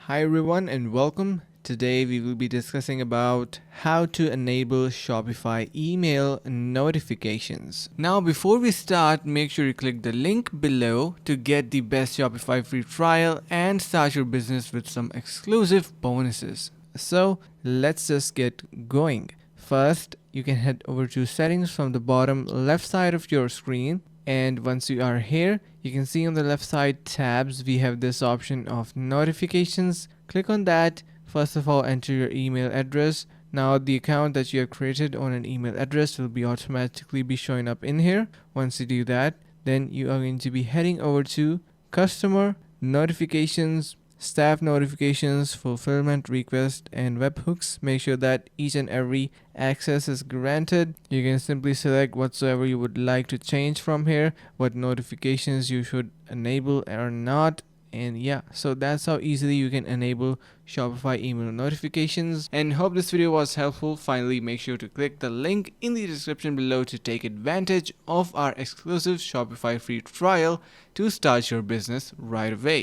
Hi everyone and welcome. Today we will be discussing about how to enable Shopify email notifications. Now before we start, make sure you click the link below to get the best Shopify free trial and start your business with some exclusive bonuses. So let's just get going. First, you can head over to settings from the bottom left side of your screen. And once you are here, you can see on the left side tabs, we have this option of notifications. Click on that. First of all, enter your email address. Now the account that you have created on an email address will be automatically be showing up in here. Once you do that, then you are going to be heading over to customer notifications, staff notifications, fulfillment request, and webhooks. Make sure that each and every access is granted. You can simply select whatsoever you would like to change from here, what notifications you should enable or not. And yeah, so that's how easily you can enable Shopify email notifications. And hope this video was helpful. Finally, make sure to click the link in the description below to take advantage of our exclusive Shopify free trial to start your business right away.